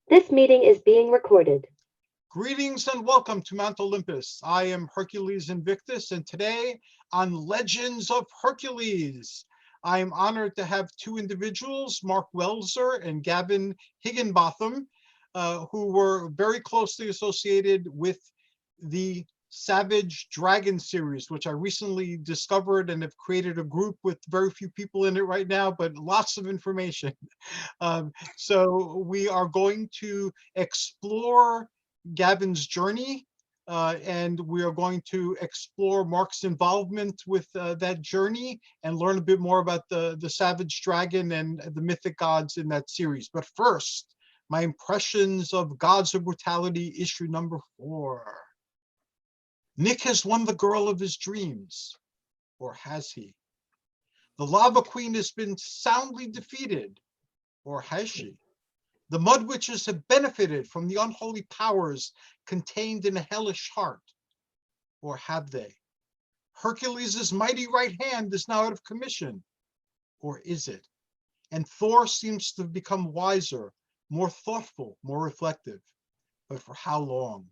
This meeting is being recorded. Greetings and welcome to Mount Olympus. I am Hercules Invictus, and today on Legends of Hercules, I am honored to have two individuals, Mark Welser and Gavin Higginbothom, who were very closely associated with the Savage Dragon series, which I recently discovered and have created a group with very few people in it right now, but lots of information. So we are going to explore Gavin's journey, and we are going to explore Mark's involvement with that journey and learn a bit more about the Savage Dragon and the mythic gods in that series. But first, my impressions of Gods of Brutality, issue number 4. Nick has won the girl of his dreams, or has he? The Lava Queen has been soundly defeated, or has she? The Mud Witches have benefited from the unholy powers contained in a hellish heart, or have they? Hercules' mighty right hand is now out of commission, or is it? And Thor seems to have become wiser, more thoughtful, more reflective. But for how long?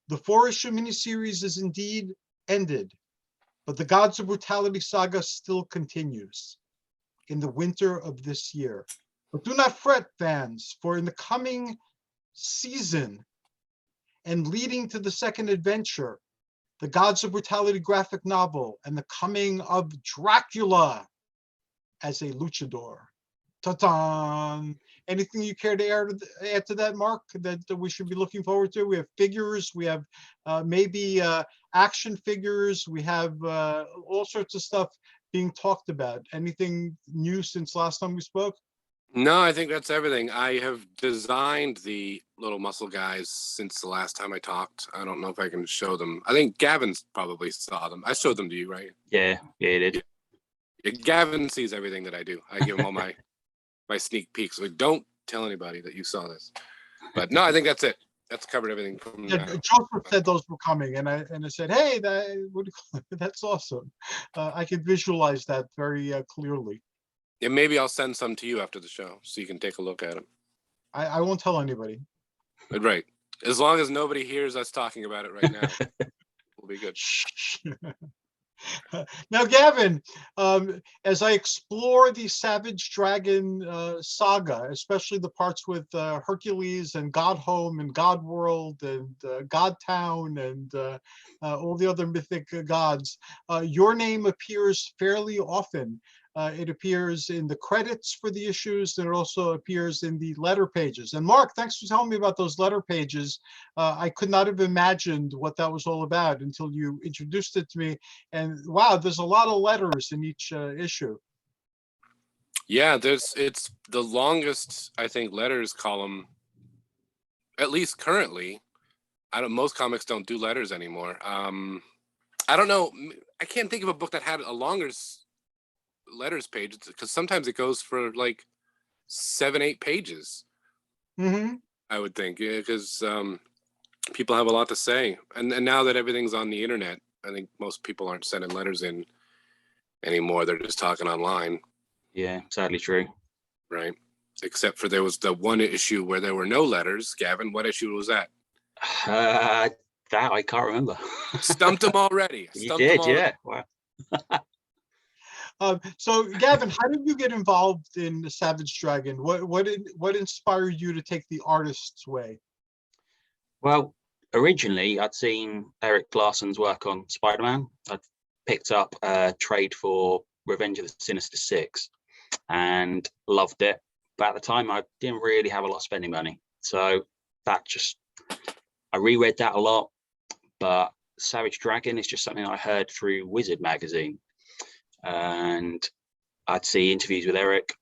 The 4-issue miniseries is indeed ended, but the Gods of Brutality saga still continues in the winter of this year. But do not fret, fans, for in the coming season and leading to the second adventure, the Gods of Brutality graphic novel and the coming of Dracula as a luchador. Ta-ta! Anything you care to add to that, Mark, that we should be looking forward to? We have figures, we have maybe action figures, we have all sorts of stuff being talked about. Anything new since last time we spoke? No, I think that's everything. I have designed the little muscle guys since the last time I talked. I don't know if I can show them. I think Gavin's probably saw them. I showed them to you, right? Yeah, he did. Yeah, Gavin sees everything that I do. I give him all my sneak peeks. So don't tell anybody that you saw this. But no, I think that's it. That's covered everything from Yeah, Joseph said those were coming, and I said, hey, that's awesome. I can visualize that very clearly. Yeah, maybe I'll send some to you after the show so you can take a look at them. I won't tell anybody. Right. As long as nobody hears us talking about it right now, we'll be good. Now, Gavin, as I explore the Savage Dragon saga, especially the parts with Hercules and Godhome and Godworld and Godtown and all the other mythic gods, your name appears fairly often. It appears in the credits for the issues, and it also appears in the letter pages. And Mark, thanks for telling me about those letter pages. I could not have imagined what that was all about until you introduced it to me. And wow, there's a lot of letters in each issue. Yeah, it's the longest, I think, letters column, at least currently. Most comics don't do letters anymore. I don't know. I can't think of a book that had a longer letters page, because sometimes it goes for like 7-8 pages. Mm-hmm. I would think, because people have a lot to say, and now that everything's on the internet, I think most people aren't sending letters in anymore. They're just talking online. Yeah, sadly true. Right. Except for there was the one issue where there were no letters. Gavin, what issue was that? That I can't remember. Stumped him already. You did, yeah. Wow. So, Gavin, how did you get involved in the Savage Dragon? What inspired you to take the artist's way? Well, originally I'd seen Eric Larson's work on Spider-Man. I'd picked up a trade for Revenge of the Sinister Six and loved it. But at the time, I didn't really have a lot of spending money. So I reread that a lot. But Savage Dragon is just something I heard through Wizard magazine. And I'd see interviews with Eric,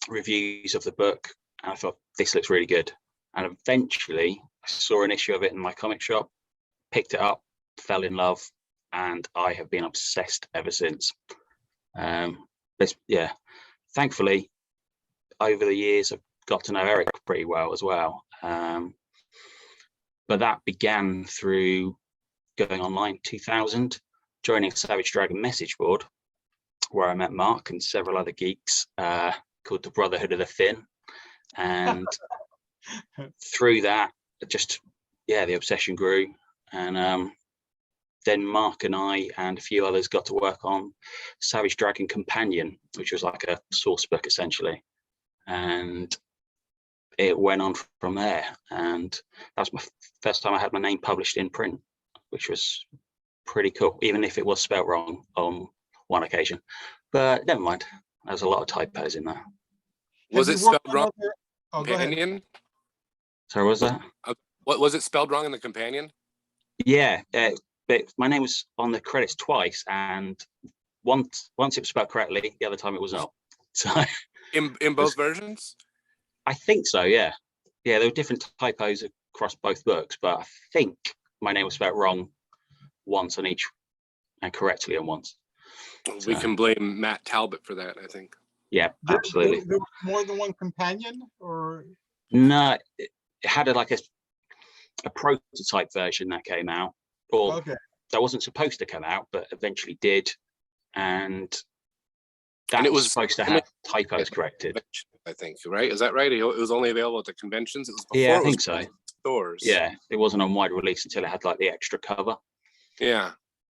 reviews of the book, and I thought, this looks really good. And eventually I saw an issue of it in my comic shop, picked it up, fell in love, and I have been obsessed ever since. Thankfully, over the years, I've got to know Eric pretty well as well. But that began through going online 2000, joining a Savage Dragon message board, where I met Mark and several other geeks called the Brotherhood of the Fin. And through that, just the obsession grew, and then Mark and I and a few others got to work on Savage Dragon Companion, which was like a source book essentially, and it went on from there. And that was my first time I had my name published in print, which was pretty cool, even if it was spelt wrong on one occasion. But never mind, there's a lot of typos in there. Was Have it you worked spelled wrong? on other- Oh, go ahead. Companion? So was that? What was it spelled wrong in the companion? Yeah, but my name was on the credits twice, and once it was spelled correctly, the other time it was not. So In both versions? I think so. Yeah, there were different typos across both books, but I think my name was spelled wrong once on each, and correctly on once. We can blame Matt Talbot for that, I think. Yeah, absolutely. There was more than one companion, or No, it had a prototype version that came out, or okay. that wasn't supposed to come out, but eventually did, and that it was was supposed to have typos corrected. I think, right? Is that right? It was only available at the conventions. It was before. Yeah, I it was think so. Stores. Yeah, it wasn't on wide release until it had like the extra cover. Yeah.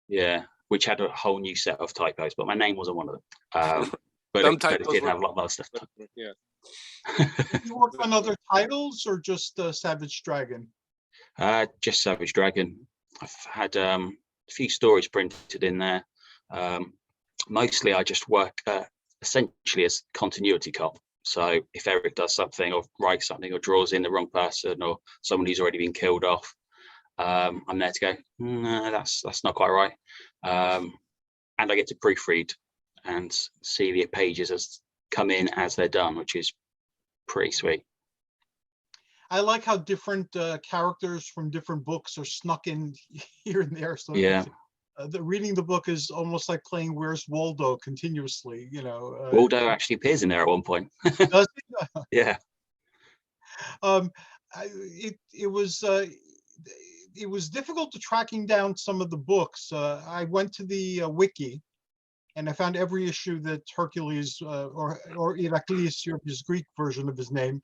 Yeah, which had a whole new set of typos, but my name wasn't one of them. But Some it typos did were- have a lot of other stuff. Yeah. Did you work on other titles or just Savage Dragon? Just Savage Dragon. I've had a few stories printed in there. Mostly I just work essentially as continuity cop. So if Eric does something or writes something or draws in the wrong person or someone who's already been killed off, I'm there to go, no, that's not quite right. And I get to proofread and see the pages as come in as they're done, which is pretty sweet. I like how different characters from different books are snuck in here and there. So Yeah. Reading the book is almost like playing Where's Waldo continuously, Waldo actually appears in there at one point. Does he? Yeah. It was difficult to tracking down some of the books. I went to the wiki, and I found every issue that Hercules or Heracles, his Greek version of his name,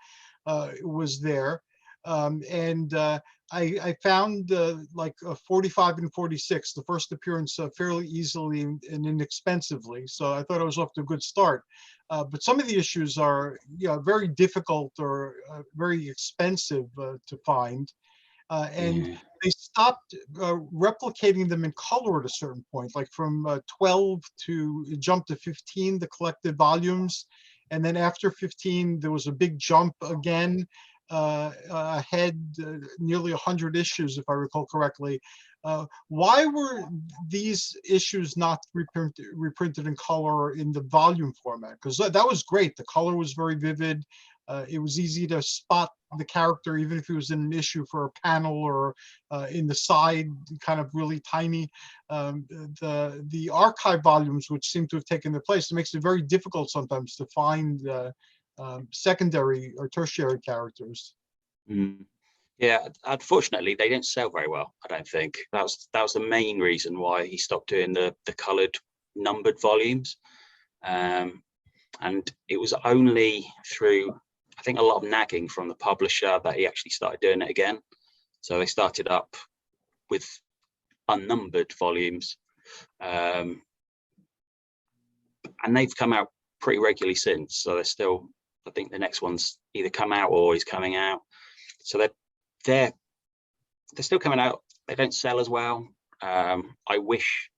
was there. I found like 45 and 46, the first appearance, fairly easily and inexpensively. So I thought I was off to a good start. But some of the issues are very difficult or very expensive to find. And they stopped replicating them in color at a certain point, like from 12 to jump to 15, the collected volumes. And then after 15, there was a big jump again ahead, nearly 100 issues, if I recall correctly. Why were these issues not reprinted in color in the volume format? Because that was great. The color was very vivid. It was easy to spot the character, even if he was in an issue for a panel or in the side, kind of really tiny. The archive volumes, which seem to have taken their place, it makes it very difficult sometimes to find secondary or tertiary characters. Yeah, unfortunately, they didn't sell very well. I don't think that was the main reason why he stopped doing the coloured numbered volumes, and it was only through, I think, a lot of nagging from the publisher that he actually started doing it again. So they started up with unnumbered volumes, and they've come out pretty regularly since. So they're still, I think the next one's either come out or is coming out. So they're still coming out. They don't sell as well. I wish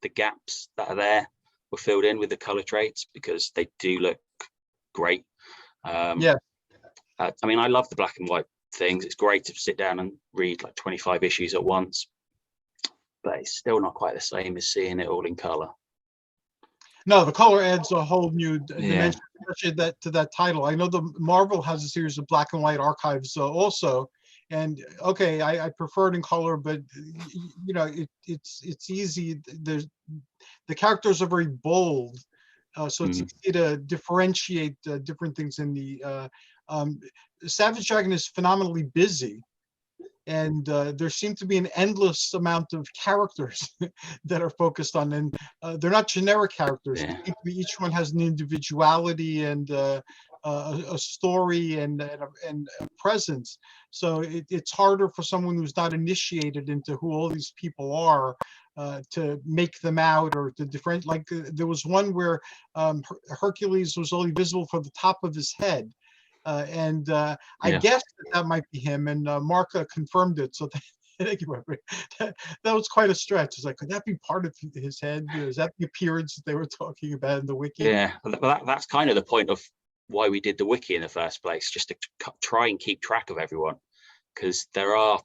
the gaps that are there were filled in with the color trades, because they do look great. Yeah. I mean, I love the black and white things. It's great to sit down and read like 25 issues at once, but it's still not quite the same as seeing it all in color. No, the color adds a whole new dimension to that title. I know the Marvel has a series of black and white archives also, and okay, I prefer it in color, but it's easy. The characters are very bold, so it's easy to differentiate different things in the. Savage Dragon is phenomenally busy, and there seem to be an endless amount of characters that are focused on, and they're not generic characters. Yeah. Each one has an individuality and a story and a presence. So it's harder for someone who's not initiated into who all these people are to make them out or to different. Like there was one where Hercules was only visible from the top of his head. I Yeah. guess that might be him, and Mark confirmed it. So thank you, Robert. That was quite a stretch. It's like, could that be part of his head? Is that the appearance that they were talking about in the wiki? Yeah, well, that's kind of the point of why we did the wiki in the first place, just to try and keep track of everyone, because there are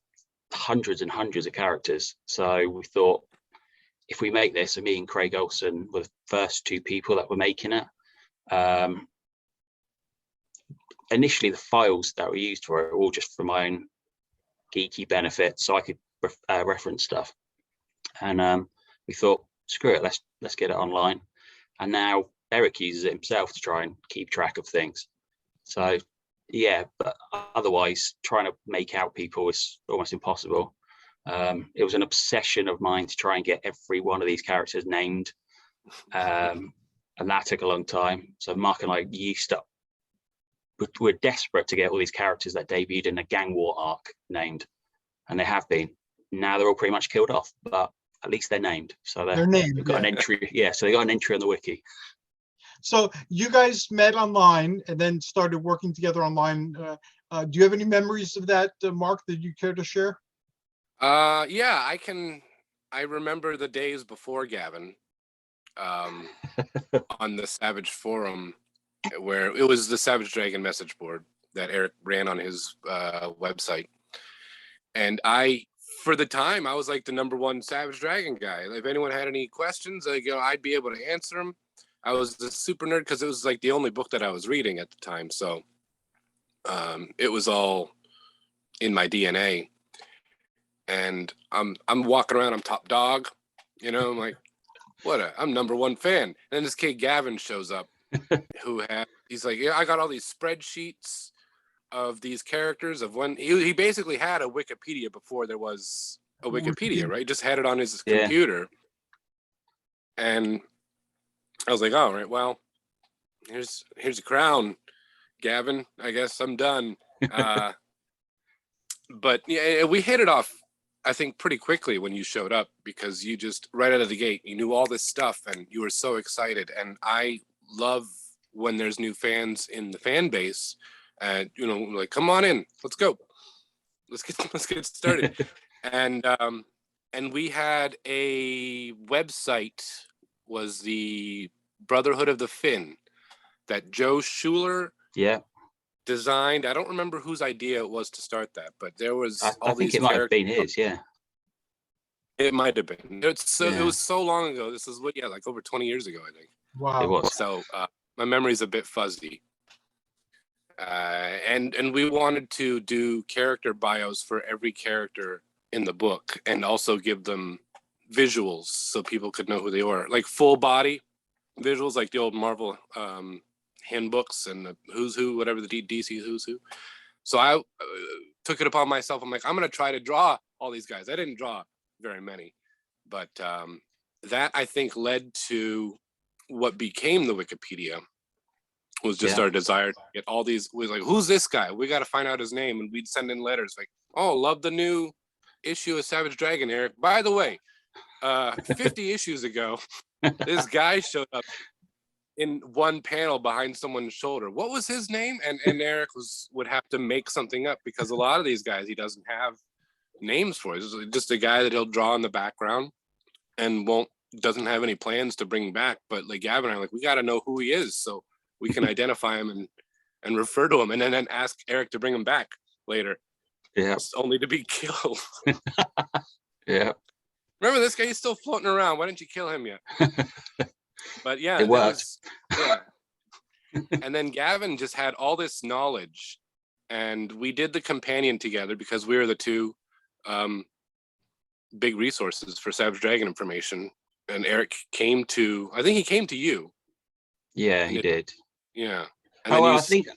hundreds and hundreds of characters. So we thought, if we make this, and me and Craig Olsen were the first two people that were making it. Initially, the files that were used for it were all just for my own geeky benefit, so I could reference stuff. And we thought, screw it, let's get it online. And now Eric uses it himself to try and keep track of things. So yeah, but otherwise trying to make out people is almost impossible. It was an obsession of mine to try and get every one of these characters named, and that took a long time. So Mark and I used to, we're desperate to get all these characters that debuted in the gang war arc named, and they have been. Now they're all pretty much killed off, but at least they're named. So They're named. they've got an entry. Yeah, so they got an entry on the wiki. So you guys met online and then started working together online. Do you have any memories of that, Mark, that you care to share? Yeah, I remember the days before Gavin, on the Savage forum, where it was the Savage Dragon message board that Eric ran on his website. And for the time, I was like the #1 Savage Dragon guy. If anyone had any questions, I'd be able to answer them. I was the super nerd because it was like the only book that I was reading at the time. So it was all in my DNA. And I'm walking around, I'm top dog, I'm like, I'm #1 fan. And then this kid Gavin shows up, he's like, yeah, I got all these spreadsheets of these characters of when he basically had a Wikipedia before there was a Wikipedia, right? Just had it on his computer. And I was like, all right, well, here's a crown, Gavin. I guess I'm done. But yeah, we hit it off, I think, pretty quickly when you showed up, because you just right out of the gate, you knew all this stuff and you were so excited. And I love when there's new fans in the fan base, and like, come on in, let's go, let's get started. And we had a website, was the Brotherhood of the Fin, that Joe Schuler designed. I don't remember whose idea it was to start that, but there was I think it might have been his. It might have been. It was so long ago. This is like over 20 years ago, I think. Wow. It was. So my memory's a bit fuzzy. And we wanted to do character bios for every character in the book, and also give them visuals so people could know who they were, like full body visuals, like the old Marvel handbooks and the who's who, whatever, the DC who's who. So I took it upon myself. I'm like, I'm going to try to draw all these guys. I didn't draw very many, but that I think led to what became the Wikipedia, was just our desire to get all these. Was like, who's this guy? We got to find out his name. And we'd send in letters like, oh, love the new issue of Savage Dragon, Eric. By the way, 50 issues ago, this guy showed up in one panel behind someone's shoulder. What was his name? And Eric would have to make something up, because a lot of these guys he doesn't have names for. It's just a guy that he'll draw in the background and doesn't have any plans to bring back. But like Gavin and I, like, we got to know who he is so we can identify him and refer to him, and then ask Eric to bring him back later. Yeah. Only to be killed. Yeah. Remember this guy? He's still floating around. Why didn't you kill him yet? But yeah, it worked. And then Gavin just had all this knowledge, and we did the companion together because we were the two big resources for Savage Dragon information. And Eric came to you. Yeah, he did. Yeah. And I think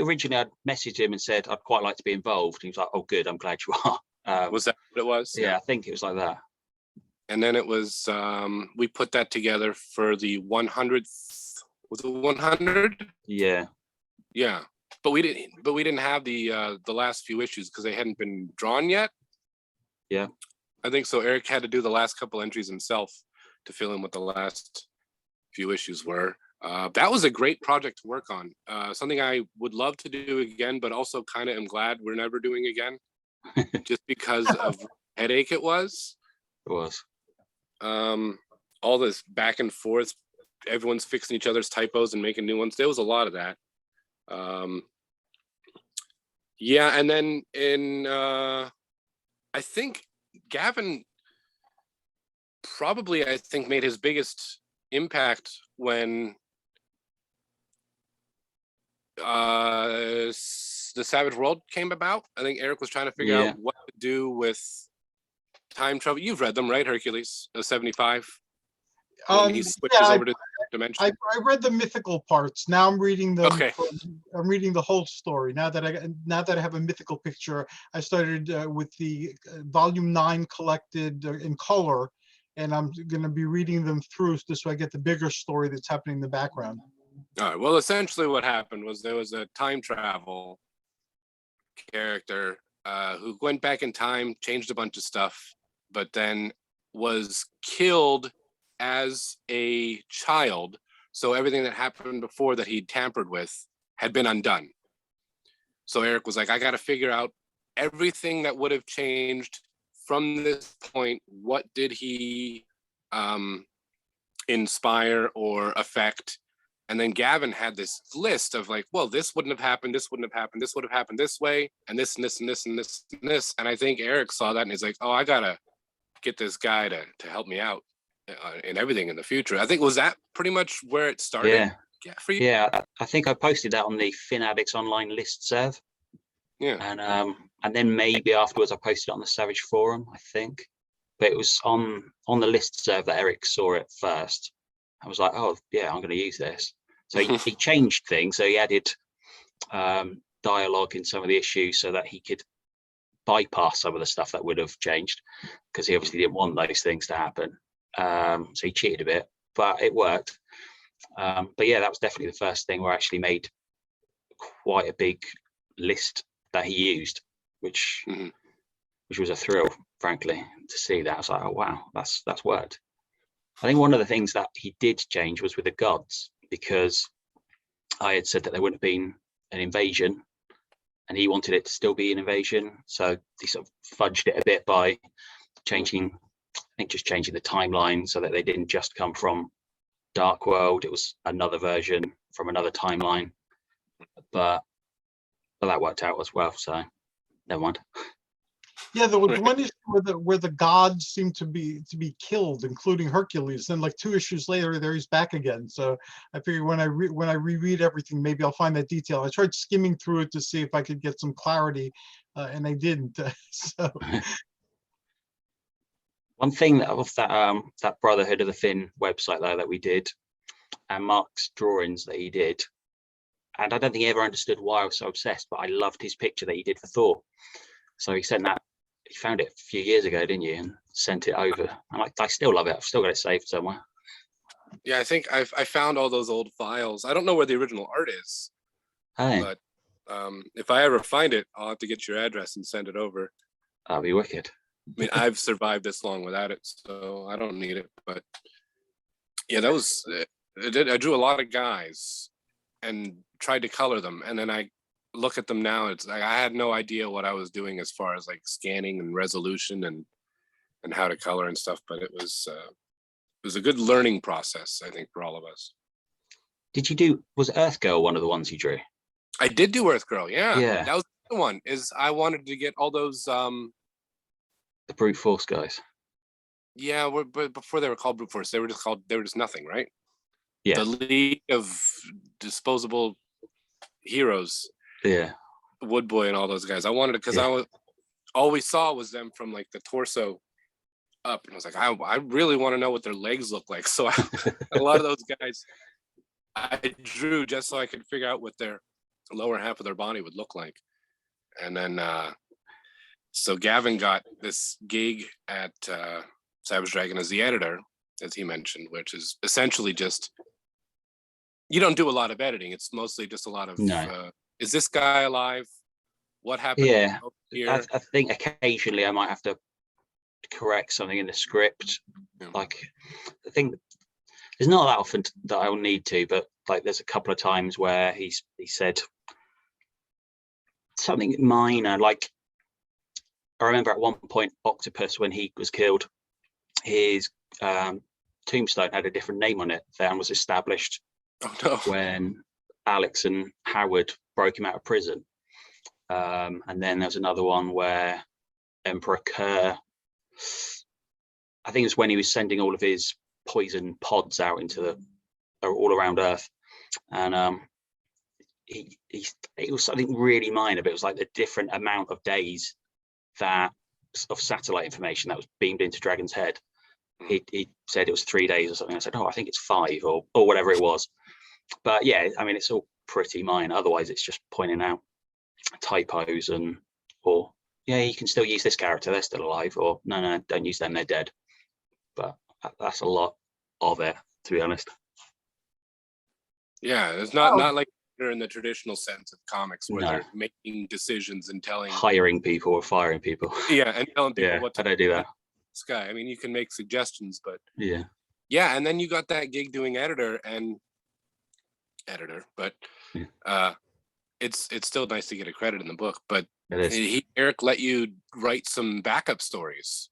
originally I'd messaged him and said I'd quite like to be involved. He was like, "Oh, good, I'm glad you are." Was that what it was? Yeah, I think it was like that. And then it was we put that together for the 100th. Was it 100? Yeah. Yeah, but we didn't have the last few issues because they hadn't been drawn yet. Yeah. I think so. Eric had to do the last couple entries himself to fill in what the last few issues were. That was a great project to work on. Something I would love to do again, but also kind of am glad we're never doing again, just because of headache it was. It was. All this back and forth, everyone's fixing each other's typos and making new ones. There was a lot of that. Yeah, and then I think Gavin probably, I think, made his biggest impact when the Savage World came about. I think Eric was trying to figure out what to do with time travel. You've read them, right, Hercules? 75. When he switches over to dimension. I read the mythical parts. Now I'm reading them. Okay. I'm reading the whole story. Now that I have a mythical picture, I started with the volume 9 collected in color, and I'm going to be reading them through so I get the bigger story that's happening in the background. All right. Well, essentially, what happened was there was a time travel character who went back in time, changed a bunch of stuff, but then was killed as a child. So everything that happened before that he'd tampered with had been undone. So Eric was like, I got to figure out everything that would have changed from this point. What did he inspire or affect? And then Gavin had this list of like, well, this wouldn't have happened, this wouldn't have happened, this would have happened this way, and this and this and this and this and this. And I think Eric saw that and he's like, oh, I gotta get this guy to help me out in everything in the future. I think, was that pretty much where it started? Yeah, for you? Yeah, I think I posted that on the Fin Addicts online list serve. Yeah. And then maybe afterwards I posted it on the Savage forum, I think. But it was on the list serve that Eric saw it first. I was like, oh yeah, I'm going to use this. So he changed things. So he added dialogue in some of the issues so that he could bypass some of the stuff that would have changed, because he obviously didn't want those things to happen. So he cheated a bit, but it worked. But yeah, that was definitely the first thing where I actually made quite a big list that he used, which was a thrill, frankly, to see that. I was like, oh wow, that's worked. I think one of the things that he did change was with the gods, because I had said that there wouldn't have been an invasion and he wanted it to still be an invasion. So he sort of fudged it a bit by changing, I think just changing the timeline so that they didn't just come from Dark World. It was another version from another timeline, but that worked out as well. So never mind. Yeah, there was one issue where the gods seem to be killed, including Hercules. Then, like 2 issues later, there he's back again. So I figured when I reread everything, maybe I'll find that detail. I tried skimming through it to see if I could get some clarity, and I didn't. So one thing that of that Brotherhood of the Fin website though that we did, and Mark's drawings that he did, and I don't think he ever understood why I was so obsessed, but I loved his picture that he did for Thor. So he sent that. You found it a few years ago, didn't you? And sent it over. And I still love it. I've still got it saved somewhere. Yeah, I think I found all those old files. I don't know where the original art is, but if I ever find it, I'll have to get your address and send it over. That'll be wicked. I mean, I've survived this long without it, so I don't need it. But yeah, that was I drew a lot of guys and tried to color them, and then I look at them now. It's like I had no idea what I was doing as far as like scanning and resolution and how to color and stuff. But it was a good learning process, I think, for all of us. Was Earth Girl one of the ones you drew? I did do Earth Girl. Yeah. That was the one. Is I wanted to get all those the brute force guys. Yeah, but before they were called brute force, they were just nothing, right? Yeah. The League of Disposable Heroes. Yeah. Woodboy and all those guys. I wanted it because all we saw was them from like the torso up, and I was like, I really want to know what their legs look like. So a lot of those guys I drew just so I could figure out what their lower half of their body would look like. And then so Gavin got this gig at Savage Dragon as the editor, as he mentioned, which is essentially just You don't do a lot of editing. It's mostly just a lot of, No. Is this guy alive? What happened Yeah, over here? I think occasionally I might have to correct something in the script. Yeah. Like, I think there's not that often that I'll need to, but like there's a couple of times where he said something minor. Like, I remember at one point, Octopus, when he was killed, his tombstone had a different name on it than was established Oh no. when Alex and Howard broke him out of prison. And then there's another one where Emperor Kerr, I think it's when he was sending all of his poison pods out into all around Earth, and it was something really minor, but it was like the different amount of days that of satellite information that was beamed into Dragon's head. He said it was 3 days or something. I said, oh, I think it's 5 or whatever it was. But yeah, I mean, it's all pretty minor. Otherwise, it's just pointing out typos or yeah, you can still use this character, they're still alive, or no, don't use them, they're dead. But that's a lot of it, to be honest. Yeah, it's not like they're in the traditional sense of comics where No. they're making decisions and telling, Hiring people or firing people. yeah, and telling people Yeah, what to I don't do that. this guy. I mean, you can make suggestions, but Yeah, and then you got that gig doing editor, but yeah. It's still nice to get a credit in the book. But It is. Eric let you write some backup stories.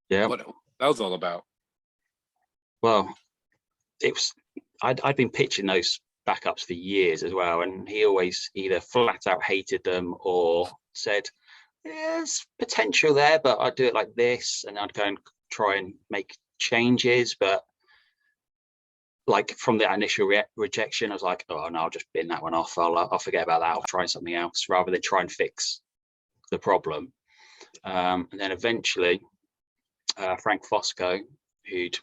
Yeah. What that was all about. Well, it was. I'd been pitching those backups for years as well, and he always either flat out hated them or said, there's potential there, but I'd do it like this, and I'd go and try and make changes. But like from the initial rejection, I was like, oh no, I'll just bin that one off. I'll forget about that. I'll try something else rather than try and fix the problem. And then eventually, Frank Fosco, who'd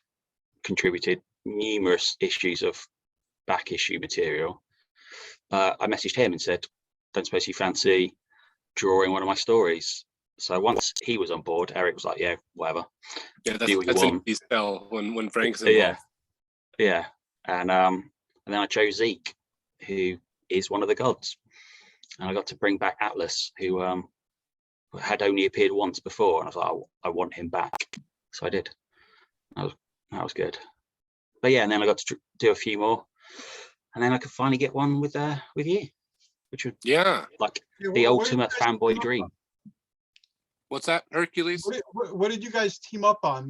contributed numerous issues of back issue material, I messaged him and said, don't suppose you fancy drawing one of my stories? So once he was on board, Eric was like, yeah, whatever. Yeah, Do what you that's an want. easy sell when Frank's involved. Yeah. And then I chose Zeke, who is one of the gods. And I got to bring back Atlas, who had only appeared once before. And I was like, I want him back. So I did. That was good. But yeah, and then I got to do a few more. And then I could finally get one with you, which was like the ultimate fanboy dream. What's that, Hercules? What did you guys team up on?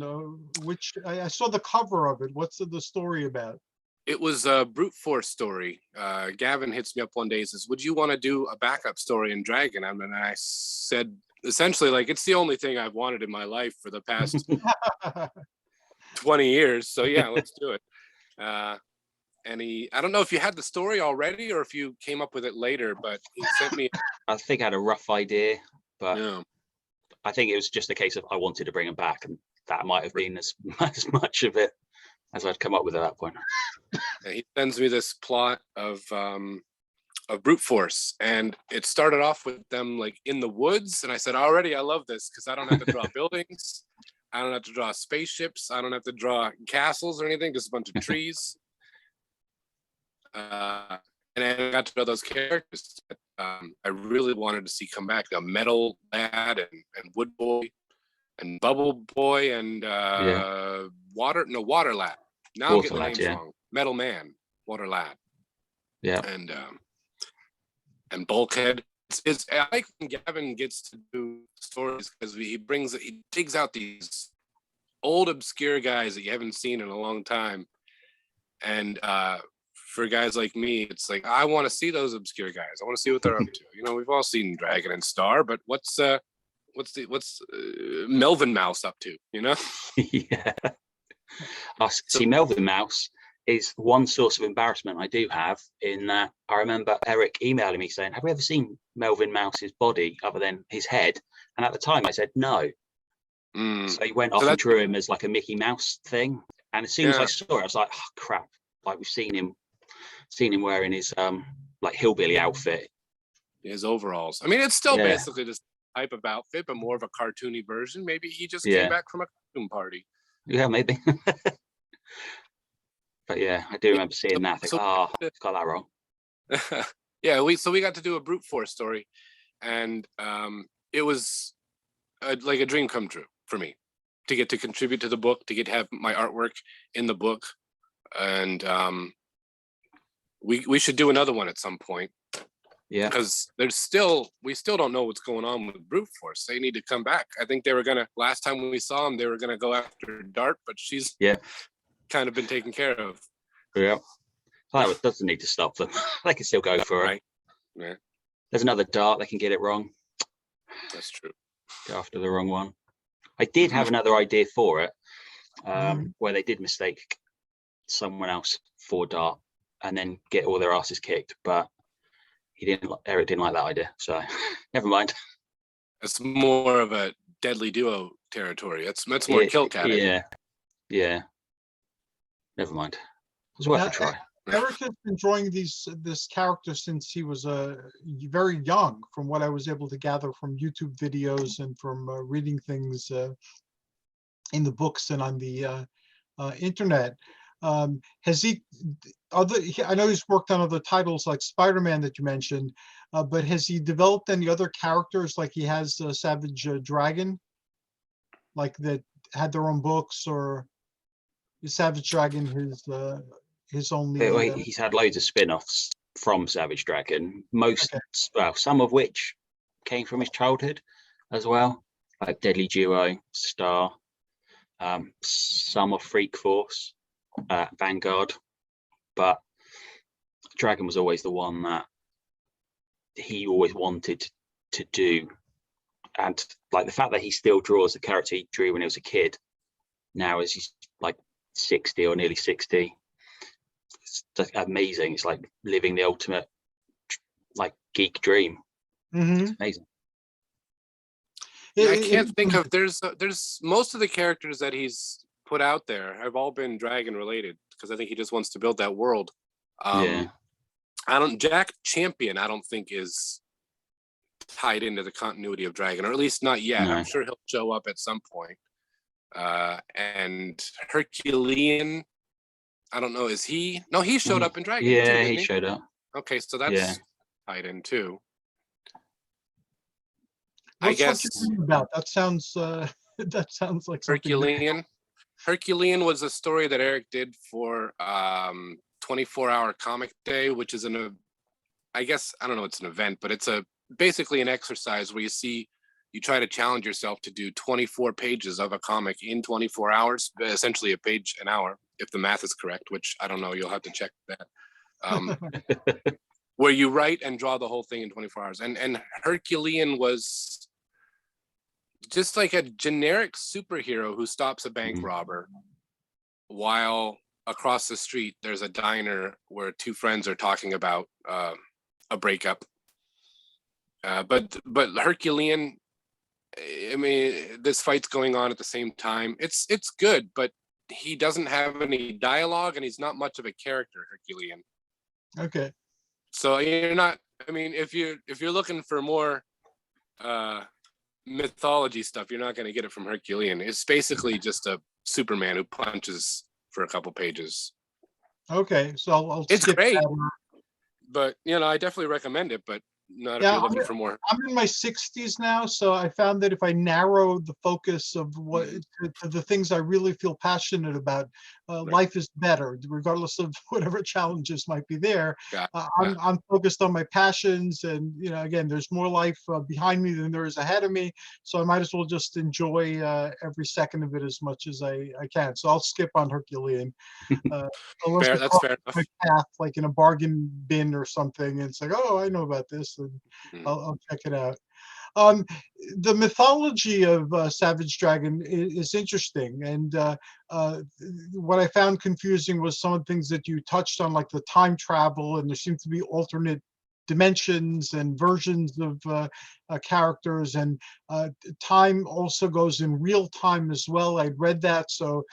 Which I saw the cover of it. What's the story about? It was a brute force story. Gavin hits me up one day and says, would you want to do a backup story in Dragon? And I said, essentially, like, it's the only thing I've wanted in my life for the past 20 years. So yeah, let's do it. And I don't know if you had the story already or if you came up with it later, but he sent me. I think I had a rough idea, but Yeah. I think it was just a case of I wanted to bring him back, and that might have been as much of it as I'd come up with at that point. And he sends me this plot of brute force, and it started off with them like in the woods, and I said, already I love this because I don't have to draw buildings, I don't have to draw spaceships, I don't have to draw castles or anything, just a bunch of trees. And I got to know those characters that I really wanted to see come back: the Metal Lad and Wood Boy and Bubble Boy and Water Lad. Now I'm getting the names wrong. Metal Man, Water Lad. Yeah. And Bulkhead. I like when Gavin gets to do stories because he digs out these old obscure guys that you haven't seen in a long time. And for guys like me, it's like, I want to see those obscure guys. I want to see what they're up to. You know, we've all seen Dragon and Star, but what's Melvin Mouse up to? You know? Yeah. See, Melvin Mouse is one source of embarrassment I do have, in that I remember Eric emailing me saying, have we ever seen Melvin Mouse's body other than his head? And at the time I said no. So he went off and drew him as like a Mickey Mouse thing. And as soon as I saw it, I was like, oh crap, like we've seen him wearing his like hillbilly outfit, his overalls. I mean, it's still basically this type of outfit, but more of a cartoony version. Maybe he just came back from a cartoon party. Yeah, maybe. But yeah, I do remember seeing that. I think, So- got that wrong. Yeah, we got to do a brute force story, and it was like a dream come true for me to get to contribute to the book, to get to have my artwork in the book, and we should do another one at some point. Yeah. Because we still don't know what's going on with brute force. They need to come back. I think they were gonna, last time when we saw them, they were gonna go after Dart, but she's kind of been taken care of. Yeah. Well, it doesn't need to stop them. They can still go for it. Right. Yeah, There's another Dart. They can get it wrong. that's true. Go after the wrong one. I did have another idea for it, Mhm. where they did mistake someone else for Dart and then get all their asses kicked, but Eric didn't like that idea, so never mind. It's more of a deadly duo territory. It's more kill cat. Yeah. Never mind. It was worth a try. Eric has been drawing this character since he was very young, from what I was able to gather from YouTube videos and from reading things in the books and on the internet. Has he I know he's worked on other titles like Spider-Man that you mentioned, but has he developed any other characters like he has Savage Dragon, like that had their own books, or is Savage Dragon his only? He's had loads of spin-offs from Savage Dragon, Okay. some of which came from his childhood as well, like Deadly Duo, Star, some of Freak Force, Vanguard, but Dragon was always the one that he always wanted to do. And like the fact that he still draws the character he drew when he was a kid, now as he's like 60 or nearly 60, it's just amazing. It's like living the ultimate like geek dream. It's amazing. I can't think of, there's most of the characters that he's put out there have all been Dragon related, because I think he just wants to build that world. Jack Champion, I don't think is tied into the continuity of Dragon, or at least not yet. No. I'm sure he'll show up at some point. And Herculean, I don't know, is he? No, he showed up in Dragon. too, Yeah, didn't he showed up. Okay, so that's tied in too. What's I guess Herculean about? That sounds that sounds like something. Herculean was a story that Eric did for 24-hour comic day, which is I guess, I don't know, it's an event, but it's basically an exercise where you try to challenge yourself to do 24 pages of a comic in 24 hours, essentially a page an hour, if the math is correct, which I don't know, you'll have to check that. Where you write and draw the whole thing in 24 hours. And Herculean was just like a generic superhero who stops a bank robber, while across the street there's a diner where two friends are talking about a breakup. But Herculean, I mean, this fight's going on at the same time. It's good, but he doesn't have any dialogue, and he's not much of a character, Herculean. Okay. So you're not, I mean, if you're looking for more mythology stuff, you're not going to get it from Herculean. It's basically just a Superman who punches for a couple pages. Okay, so I'll It's skip great, that. but I definitely recommend it, but not if you're looking for more. I'm in my 60s now, so I found that if I narrow the focus of what to the things I really feel passionate about, life is better, regardless of whatever challenges might be there. I'm focused on my passions, and again, there's more life behind me than there is ahead of me, so I might as well just enjoy every second of it as much as I can. So I'll skip on Herculean. Unless That's fair enough. path, like in a bargain bin or something, and it's like, oh, I know about this, and I'll check it out. The mythology of Savage Dragon is interesting, and what I found confusing was some of the things that you touched on, like the time travel, and there seem to be alternate dimensions and versions of characters, and time also goes in real time as well. I'd read that, so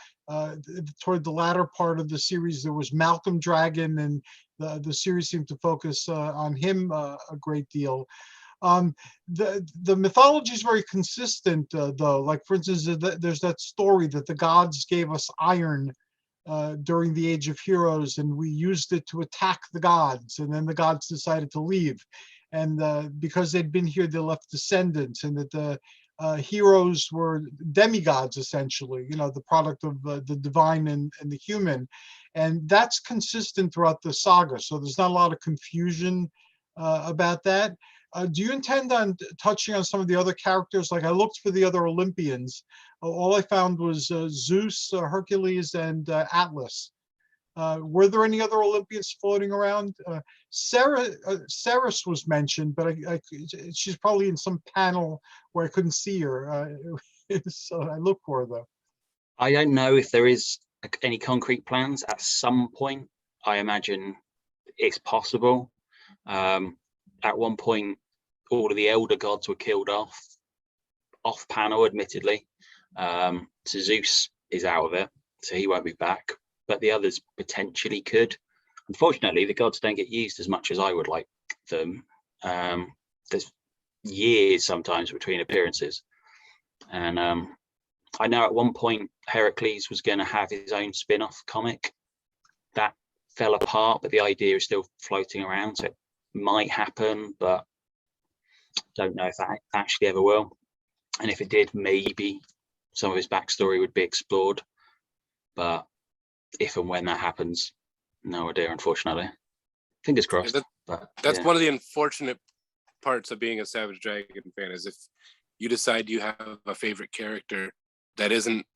toward the latter part of the series there was Malcolm Dragon, and the series seemed to focus on him a great deal. The mythology is very consistent, though. Like, for instance, there's that story that the gods gave us iron during the Age of Heroes, and we used it to attack the gods, and then the gods decided to leave. And because they'd been here, they left descendants, and that the heroes were demigods, essentially, the product of the divine and the human. And that's consistent throughout the saga. So there's not a lot of confusion about that. Do you intend on touching on some of the other characters? Like, I looked for the other Olympians. All I found was Zeus, Hercules, and Atlas. Were there any other Olympians floating around? Ceres was mentioned, but she's probably in some panel where I couldn't see her. So I looked for her, though. I don't know if there is any concrete plans. At some point, I imagine it's possible. At one point, all of the elder gods were killed off panel, admittedly. So Zeus is out of it, so he won't be back, but the others potentially could. Unfortunately, the gods don't get used as much as I would like them. There's years sometimes between appearances. And I know at one point Hercules was going to have his own spin-off comic. That fell apart, but the idea is still floating around, so it might happen, but don't know if that actually ever will. And if it did, maybe some of his backstory would be explored, but if and when that happens, no idea, unfortunately. Fingers crossed. Yeah, that's one of the unfortunate parts of being a Savage Dragon fan, is if you decide you have a favorite character that isn't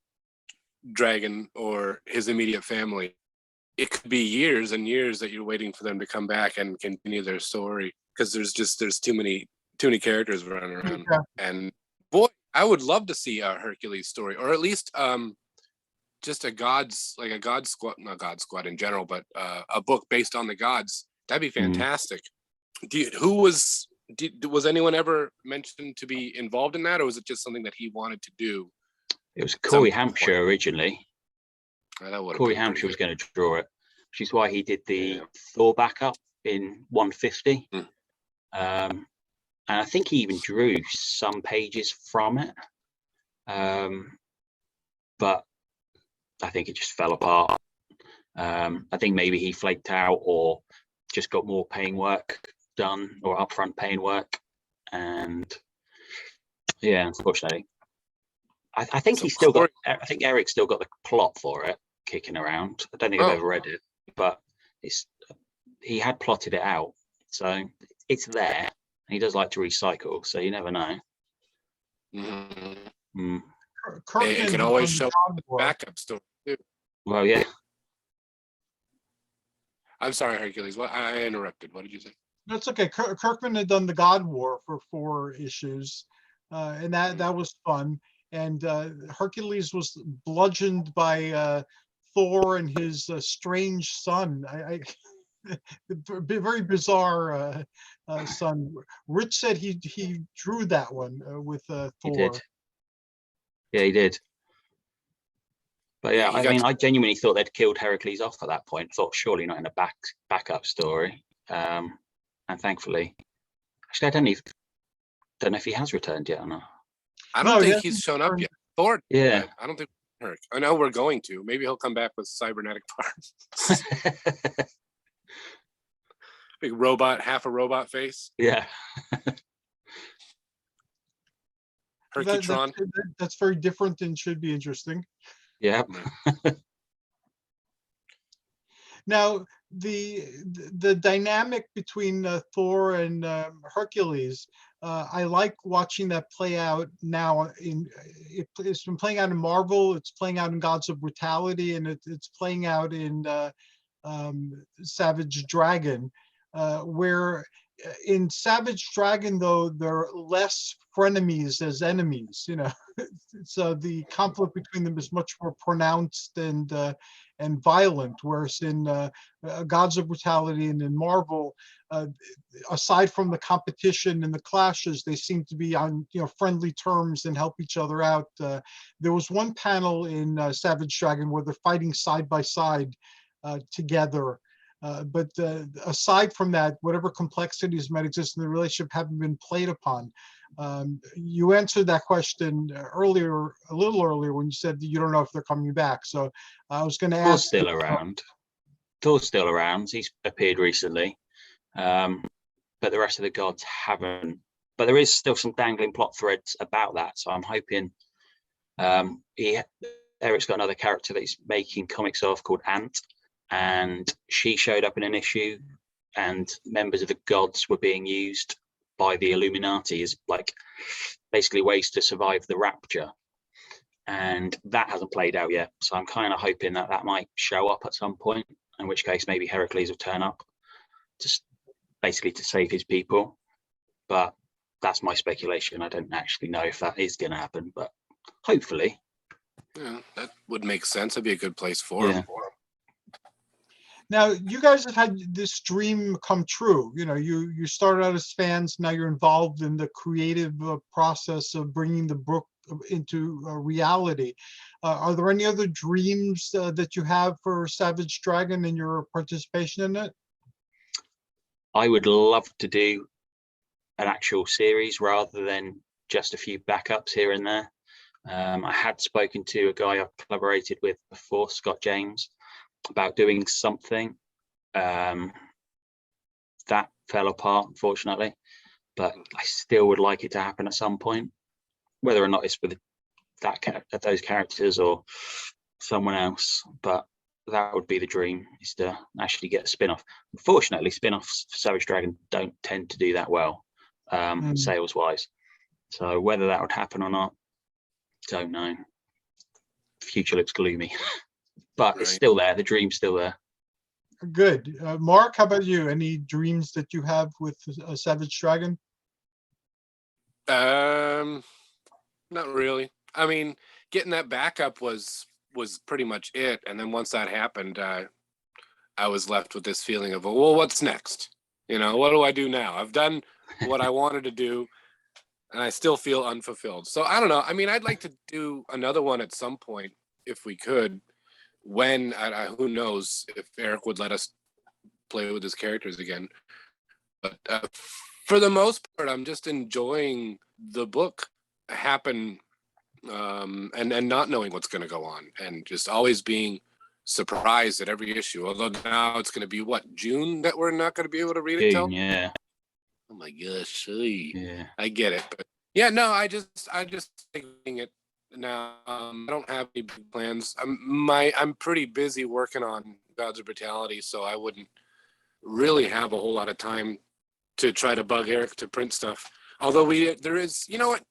Dragon or his immediate family, it could be years and years that you're waiting for them to come back and continue their story, because there's too many characters running around. Yeah. And boy, I would love to see a Hercules story, or at least just a God Squad, not God Squad in general, but a book based on the gods. That'd be fantastic. Was anyone ever mentioned to be involved in that, or was it just something that he wanted to do? It was Corey Hampshire originally. Corey Hampshire was going to draw it, which is why he did the Thor backup in 150. And I think he even drew some pages from it. But I think it just fell apart. I think maybe he flaked out or just got more paying work done, or upfront paying work. And yeah, unfortunately. I think I think Eric's still got the plot for it kicking around. I don't think I've ever read it, but he had plotted it out. So it's there. And he does like to recycle, so you never know. It can always show the backup story too. Well, yeah. I'm sorry, Hercules. What I interrupted. What did you say? That's okay. Kirkman had done the God War for 4 issues, and that was fun. And Hercules was bludgeoned by Thor and his strange son. Very bizarre son. Rich said he drew that one with Thor. He did. Yeah, he did. But yeah, I genuinely thought they'd killed Hercules off at that point. Thought surely not in a backup story. And thankfully, actually, I don't know if he has returned yet or not. I don't think he's shown up yet. Thor. Yeah. I don't think. I know we're going to. Maybe he'll come back with cybernetic parts. Big robot, half a robot face. Yeah. Hercutron. That's very different and should be interesting. Yeah. Now, the dynamic between Thor and Hercules, I like watching that play out now. It's been playing out in Marvel. It's playing out in Gods of Brutality, and it's playing out in Savage Dragon, where in Savage Dragon, though, they're less frenemies as enemies. So the conflict between them is much more pronounced and violent, whereas in Gods of Brutality and in Marvel, aside from the competition and the clashes, they seem to be on friendly terms and help each other out. There was one panel in Savage Dragon where they're fighting side by side together, But aside from that, whatever complexities might exist in the relationship haven't been played upon. You answered that question earlier, a little earlier, when you said that you don't know if they're coming back. So I was going to Thor's ask. still around. Thor's still around. He's appeared recently, but the rest of the gods haven't. But there is still some dangling plot threads about that. So I'm hoping Eric's got another character that he's making comics of called Ant, and she showed up in an issue, and members of the gods were being used by the Illuminati as like basically ways to survive the rapture, and that hasn't played out yet. So I'm kind of hoping that that might show up at some point, in which case maybe Hercules will turn up just basically to save his people. But that's my speculation. I don't actually know if that is going to happen, but hopefully. Yeah, that would make sense. That'd be a good place for him. Now, you guys have had this dream come true. You know, you started out as fans. Now you're involved in the creative process of bringing the book into reality. Are there any other dreams that you have for Savage Dragon and your participation in it? I would love to do an actual series rather than just a few backups here and there. I had spoken to a guy I've collaborated with before, Scott James, about doing something. That fell apart, unfortunately, but I still would like it to happen at some point, whether or not it's with those characters or someone else. But that would be the dream, is to actually get a spin-off. Unfortunately, spin-offs for Savage Dragon don't tend to do that well, sales wise. So whether that would happen or not, don't know. Future looks gloomy. But it's still there. The dream's still there. Good. Mark, how about you? Any dreams that you have with Savage Dragon? Not really. I mean, getting that backup was pretty much it. And then once that happened, I was left with this feeling of, well, what's next? You know, what do I do now? I've done what I wanted to do, and I still feel unfulfilled. So I don't know. I mean, I'd like to do another one at some point if we could. When who knows if Eric would let us play with his characters again. But for the most part, I'm just enjoying the book happen, and not knowing what's going to go on, and just always being surprised at every issue. Although now it's going to be what, June that we're not going to be able to read it till? Yeah. Oh my gosh, yeah. I get it, but yeah, no, I just thinking it now. I don't have any big plans. I'm pretty busy working on Gods of Brutality, so I wouldn't really have a whole lot of time to try to bug Eric to print stuff. Although there is, you know what?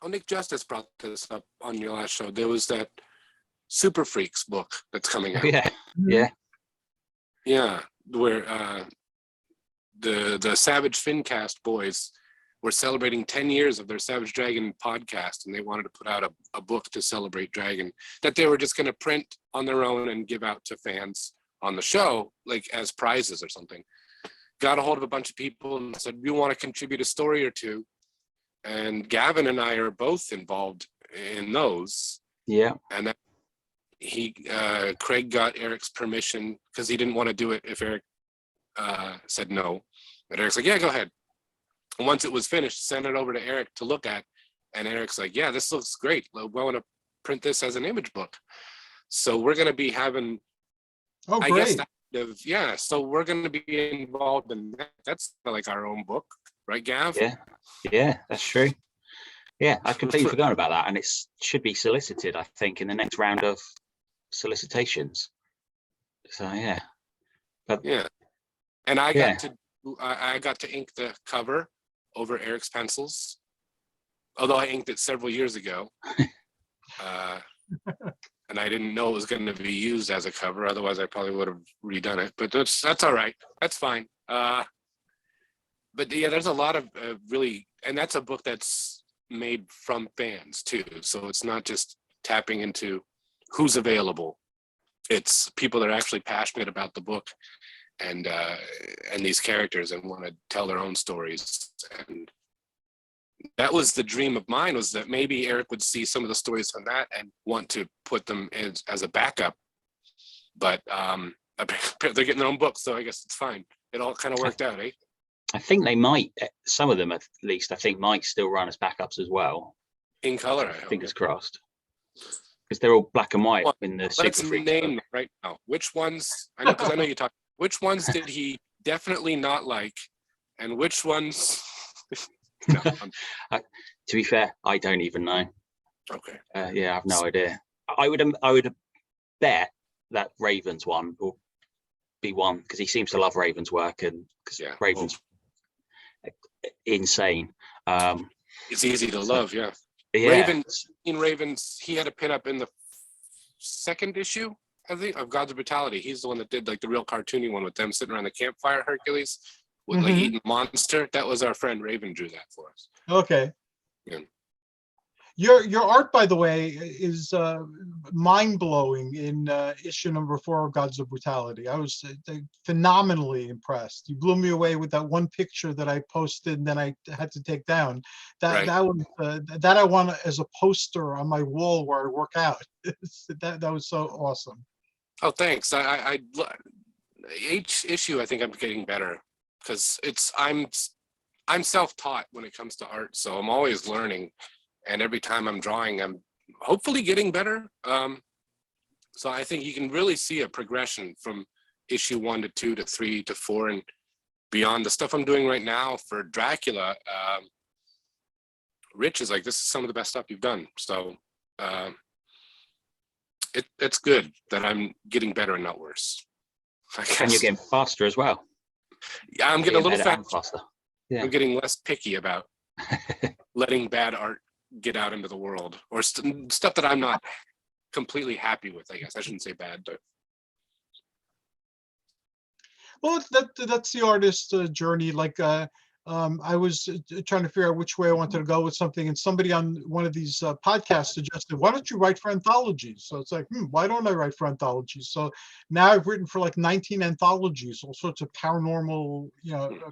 Nick Justice brought this up on your last show. There was that Super Freaks book that's coming out. Yeah, where the Savage Fincast boys were celebrating 10 years of their Savage Dragon podcast, and they wanted to put out a book to celebrate Dragon that they were just going to print on their own and give out to fans on the show, like as prizes or something. Got a hold of a bunch of people and said, we want to contribute a story or two. And Gavin and I are both involved in those. Yeah. And then Craig got Eric's permission because he didn't want to do it if Eric said no. But Eric's like, yeah, go ahead. And once it was finished, sent it over to Eric to look at. And Eric's like, yeah, this looks great. We want to print this as an image book. So we're going to be having, I guess, so we're going to be involved in that. That's like our own book, right, Gav? Yeah, that's true. Yeah, I completely forgot about that. And it should be solicited, I think, in the next round of solicitations. So, yeah. But, yeah. And I got to ink the cover over Eric's pencils, although I inked it several years ago. And I didn't know it was going to be used as a cover. Otherwise, I probably would have redone it. But that's all right. That's fine. But yeah, there's a lot of really, and that's a book that's made from fans too. So it's not just tapping into who's available. It's people that are actually passionate about the book and these characters and want to tell their own stories. And that was the dream of mine, was that maybe Eric would see some of the stories from that and want to put them as a backup. But they're getting their own books, so I guess it's fine. It all kind of worked out, eh? I think they might, some of them at least, I think might still run as backups as well. In color, I hope. Fingers crossed. Because they're all black and white Well, in the Let's Super Freaks name book. them right now. Which ones? I know, because I know you talked. Which ones did he definitely not like, and which ones? No, To be fair, I don't even know. okay. Yeah, I have no idea. I would bet that Raven's one will be one because he seems to love Raven's work, and because Yeah. Raven's insane. It's easy to love, yeah. Yeah. Ravens, he had a pinup in the second issue, I think, of Gods of Brutality. He's the one that did like the real cartoony one with them sitting around the campfire, Hercules, with like eating monster. That was our friend Raven drew that for us. Okay. Yeah. Your art, by the way, is mind-blowing in issue number 4 of Gods of Brutality. I was phenomenally impressed. You blew me away with that one picture that I posted and then I had to take down. Right. That was that I want as a poster on my wall where I work out. That was so awesome. Oh, thanks. Each issue, I think I'm getting better because I'm self-taught when it comes to art, so I'm always learning. And every time I'm drawing, I'm hopefully getting better. So I think you can really see a progression from issue 1 to 2 to 3 to 4 and beyond. The stuff I'm doing right now for Dracula, Rich is like, this is some of the best stuff you've done. So it's good that I'm getting better and not worse. And you're getting faster as well. Yeah, I'm getting a little faster. Yeah. I'm getting less picky about letting bad art get out into the world, or stuff that I'm not completely happy with. I guess I shouldn't say bad, but well, that's the artist's journey. Like I was trying to figure out which way I wanted to go with something, and somebody on one of these podcasts suggested, "Why don't you write for anthologies?" So it's like, why don't I write for anthologies? So now I've written for like 19 anthologies, all sorts of paranormal,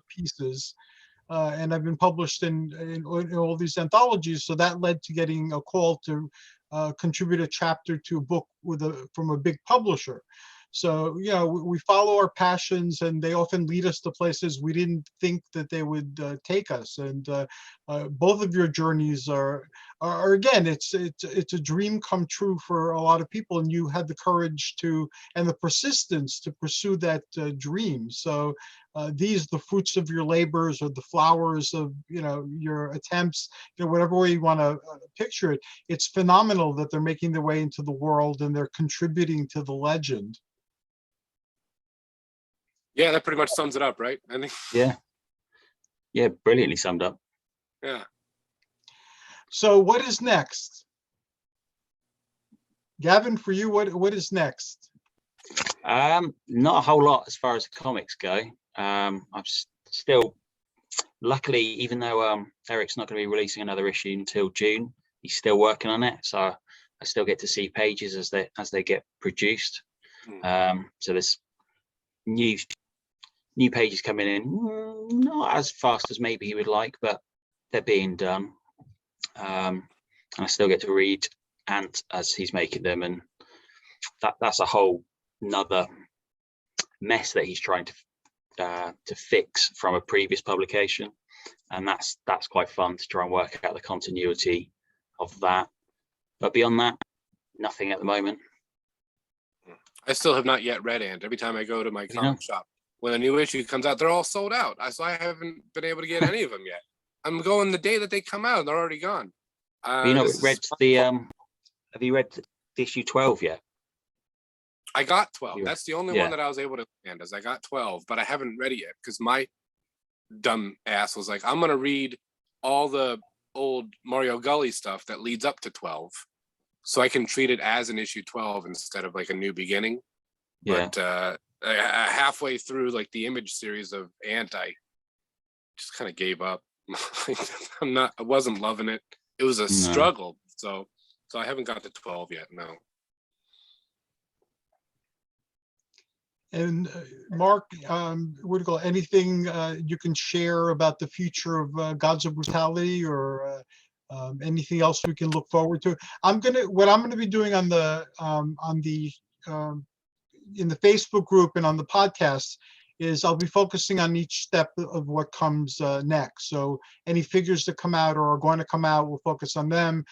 pieces. And I've been published in all these anthologies. So that led to getting a call to contribute a chapter to a book from a big publisher. So, we follow our passions, and they often lead us to places we didn't think that they would take us. And both of your journeys are again, it's a dream come true for a lot of people, and you had the courage and the persistence to pursue that dream. So these, the fruits of your labors, or the flowers of your attempts, whatever way you want to picture it. It's phenomenal that they're making their way into the world and they're contributing to the legend. yeah, that pretty much sums it up, right? I think. Yeah, brilliantly summed up. Yeah. So what is next, Gavin? For you, what is next? Not a whole lot as far as the comics go. I'm still, luckily, even though Eric's not going to be releasing another issue until June, he's still working on it. So I still get to see pages as they get produced. So there's new pages coming in, not as fast as maybe he would like, but they're being done. And I still get to read Ant as he's making them, and that's a whole nother mess that he's trying to fix from a previous publication, and that's quite fun to try and work out the continuity of that. But beyond that, nothing at the moment. I still have not yet read Ant. Every time I go to my comic shop, when a new issue comes out, they're all sold out. So I haven't been able to get any of them yet. I'm going the day that they come out, they're already gone. Have you read issue 12 yet? I got 12. Yeah. That's the only one that I was able to land, is I got 12, but I haven't read it yet because my dumb ass was like, I'm going to read all the old Mario Gully stuff that leads up to 12 so I can treat it as an issue 12 instead of like a new beginning. Yeah. But halfway through like the Image series of Ant, I just kind of gave up. I wasn't loving it. It was a struggle. So I haven't got to 12 yet. No. And Mark, anything you can share about the future of Gods of Brutality, or anything else we can look forward to? What I'm gonna be doing on the in the Facebook group and on the podcast is I'll be focusing on each step of what comes next. So any figures that come out or are going to come out, we'll focus on them.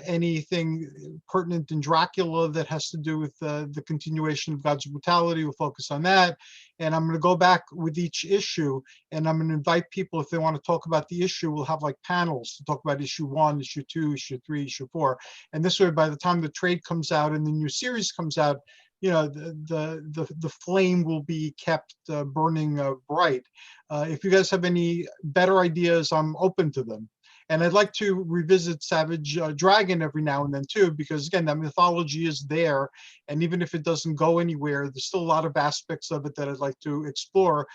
Anything pertinent in Dracula that has to do with the continuation of God's brutality, we'll focus on that. And I'm going to go back with each issue, and I'm going to invite people, if they want to talk about the issue, we'll have like panels to talk about issue 1, issue 2, issue 3, issue 4. And this way, by the time the trade comes out and the new series comes out, you know, the flame will be kept burning bright. If you guys have any better ideas, I'm open to them. And I'd like to revisit Savage Dragon every now and then too, because again, that mythology is there. And even if it doesn't go anywhere, there's still a lot of aspects of it that I'd like to explore.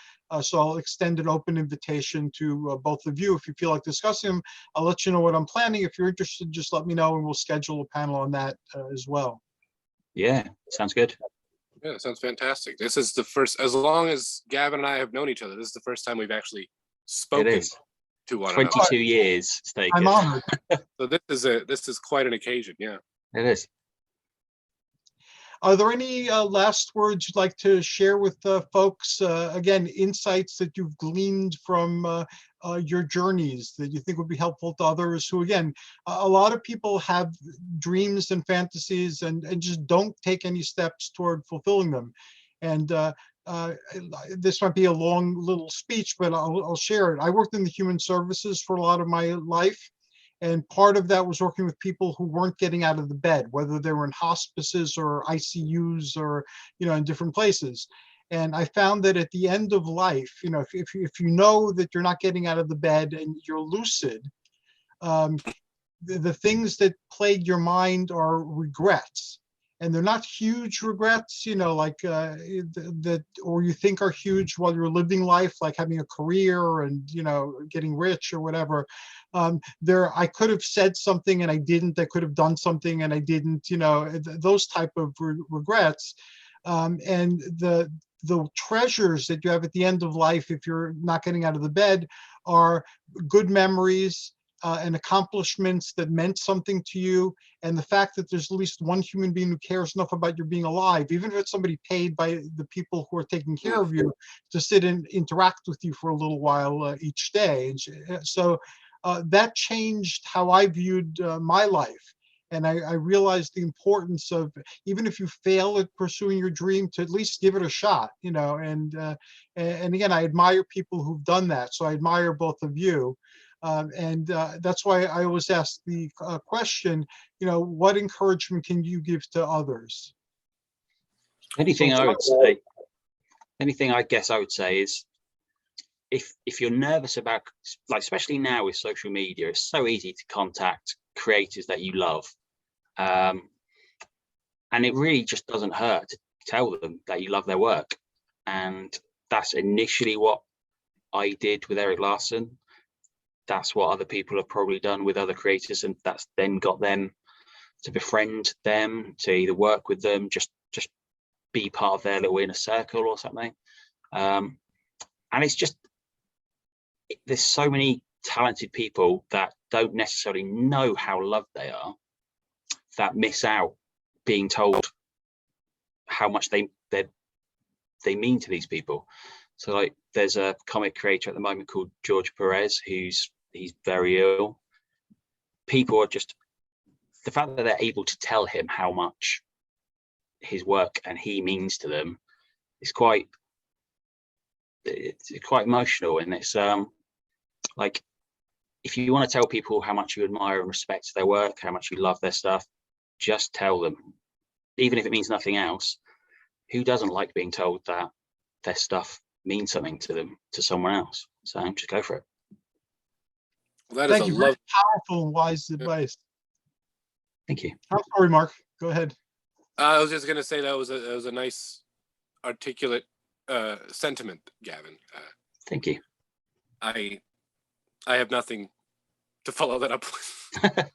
So I'll extend an open invitation to both of you. If you feel like discussing them, I'll let you know what I'm planning. If you're interested, just let me know and we'll schedule a panel on that as well. Yeah, sounds good. Yeah, sounds fantastic. This is the first, as long as Gavin and I have known each other, this is the first time we've actually spoken It is. to one another. 22 years, stay I'm good. honored. So this is quite an occasion. Yeah. It is. Are there any last words you'd like to share with folks? Again, insights that you've gleaned from your journeys that you think would be helpful to others who, again, a lot of people have dreams and fantasies and just don't take any steps toward fulfilling them. And this might be a long little speech, but I'll share it. I worked in the human services for a lot of my life. And part of that was working with people who weren't getting out of the bed, whether they were in hospices or ICUs or, you know, in different places. And I found that at the end of life, you know, if you know that you're not getting out of the bed and you're lucid, the things that plague your mind are regrets. And they're not huge regrets, you know, like that, or you think are huge while you're living life, like having a career and, you know, getting rich or whatever. I could have said something and I didn't. I could have done something and I didn't. You know, those type of regrets. And the treasures that you have at the end of life, if you're not getting out of the bed, are good memories. And accomplishments that meant something to you, and the fact that there's at least one human being who cares enough about your being alive, even if it's somebody paid by the people who are taking care of you to sit and interact with you for a little while each day. So that changed how I viewed my life. And I realized the importance of, even if you fail at pursuing your dream, to at least give it a shot, you know. And again, I admire people who've done that. So I admire both of you. That's why I always ask the question, you know, what encouragement can you give to others? Anything I guess I would say is, if you're nervous about, like, especially now with social media, it's so easy to contact creators that you love. And it really just doesn't hurt to tell them that you love their work. And that's initially what I did with Eric Larson. That's what other people have probably done with other creators, and that's then got them to befriend them, to either work with them, just be part of their little inner circle or something. And it's just, there's so many talented people that don't necessarily know how loved they are, that miss out being told how much they mean to these people. So, like, there's a comic creator at the moment called George Perez, he's very ill. People are just, the fact that they're able to tell him how much his work and he means to them is quite emotional. And it's like, if you want to tell people how much you admire and respect their work, how much you love their stuff, just tell them, even if it means nothing else. Who doesn't like being told that their stuff means something to them, to someone else? So just go for it. Well, that Thank you. Very powerful, wise advice. Thank you. I'm sorry, Mark. Go ahead. I was just going to say that was a nice, articulate sentiment, Gavin. Thank you. I have nothing to follow that up with.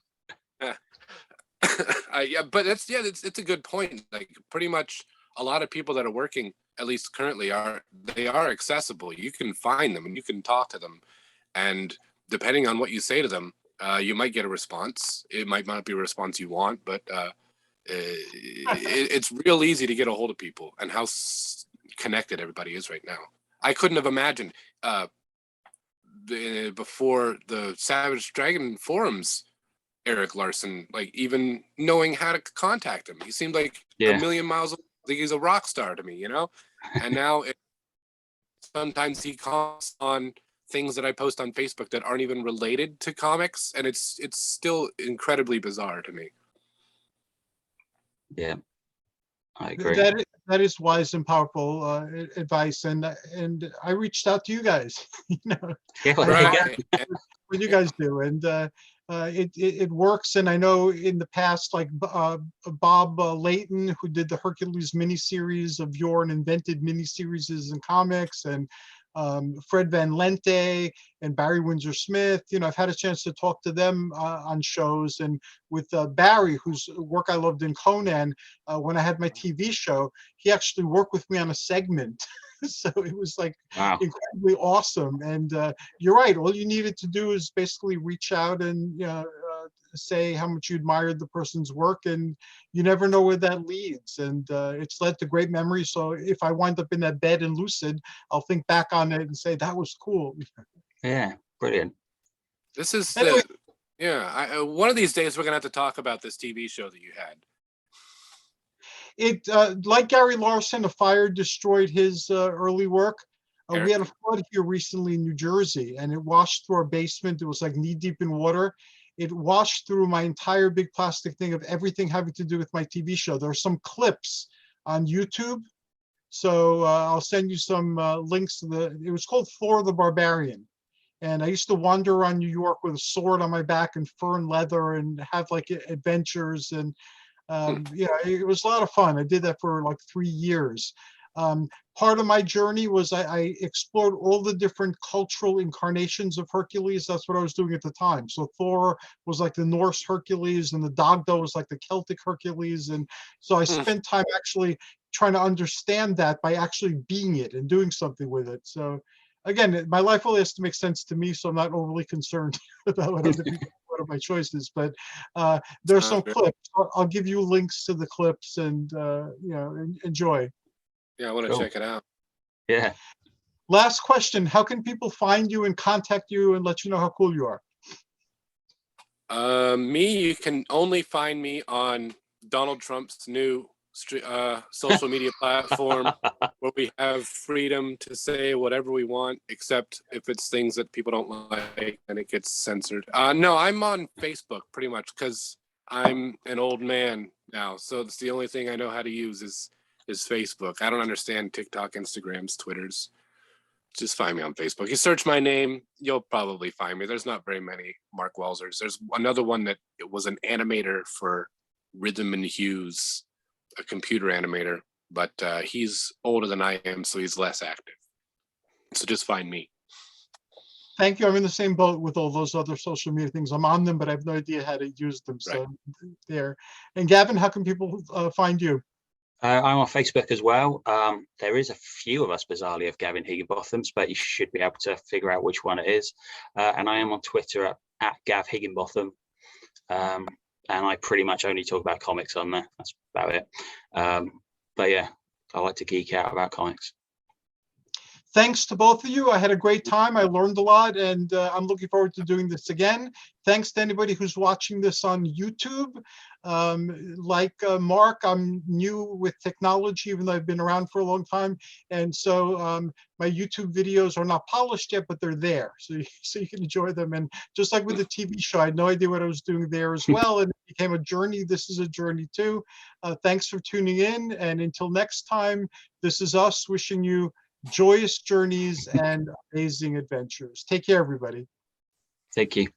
Yeah, but it's a good point. Like, pretty much a lot of people that are working, at least currently, are accessible. You can find them and you can talk to them, and depending on what you say to them, you might get a response. It might not be a response you want, but It's real easy to get a hold of people, and how connected everybody is right now. I couldn't have imagined before the Savage Dragon forums, Eric Larson, like even knowing how to contact him. He seemed like a million miles away. Like he's a rock star to me, you know? And now sometimes he comments on things that I post on Facebook that aren't even related to comics, and it's still incredibly bizarre to me. Yeah, I agree. That is wise and powerful advice, and I reached out to you guys, you know, Yeah, well, what you guys do, and it works. And I know in the past, like Bob Layton, who did the Hercules miniseries of yore and invented miniseries in comics, and Fred Van Lente and Barry Windsor Smith. You know, I've had a chance to talk to them on shows, and with Barry, whose work I loved in Conan, when I had my TV show, he actually worked with me on a segment. So it was like incredibly awesome. And you're right. All you needed to do is basically reach out and say how much you admired the person's work, and you never know where that leads. And it's led to great memories. So if I wind up in that bed and lucid, I'll think back on it and say that was cool. Yeah, brilliant. This is Anyway. one of these days we're gonna have to talk about this TV show that you had. It like Gary Larson, a fire destroyed his early work. We had a flood here recently in New Jersey, and it washed through our basement. It was like knee deep in water. It washed through my entire big plastic thing of everything having to do with my TV show. There are some clips on YouTube, so I'll send you some links to it was called Thor the Barbarian. And I used to wander around New York with a sword on my back and fur and leather and have like adventures. And yeah, it was a lot of fun. I did that for like 3 years. Part of my journey was I explored all the different cultural incarnations of Hercules. That's what I was doing at the time. So Thor was like the Norse Hercules, and the Dagda was like the Celtic Hercules. And so I spent time actually trying to understand that by actually being it and doing something with it. So again, my life only has to make sense to me, so I'm not overly concerned about what other people, what are my choices. But there's some clips. I'll give you links to the clips, and you know, enjoy. Yeah, I want to check it out. Yeah. Last question: how can people find you and contact you and let you know how cool you are? You can only find me on Donald Trump's new social media platform, where we have freedom to say whatever we want, except if it's things that people don't like, and it gets censored. No, I'm on Facebook pretty much because I'm an old man now, so it's the only thing I know how to use is Facebook. I don't understand TikTok, Instagrams, Twitters. Just find me on Facebook. You search my name, you'll probably find me. There's not very many Mark Welsers. There's another one that it was an animator for Rhythm and Hues, a computer animator, but he's older than I am, so he's less active. So just find me. Thank you. I'm in the same boat with all those other social media things. I'm on them, but I have no idea how to use them. So there. And Gavin, how can people find you? I'm on Facebook as well. There is a few of us, bizarrely, of Gavin Higginbothoms, but you should be able to figure out which one it is. And I am on Twitter at Gav Higginbotham. And I pretty much only talk about comics on there. That's about it. But yeah, I like to geek out about comics. Thanks to both of you. I had a great time. I learned a lot, and I'm looking forward to doing this again. Thanks to anybody who's watching this on YouTube. Like Mark, I'm new with technology, even though I've been around for a long time. And so my YouTube videos are not polished yet, but they're there. So you can enjoy them. And just like with the TV show, I had no idea what I was doing there as well. And it became a journey. This is a journey too. Thanks for tuning in. And until next time, this is us wishing you joyous journeys and amazing adventures. Take care, everybody. Thank you.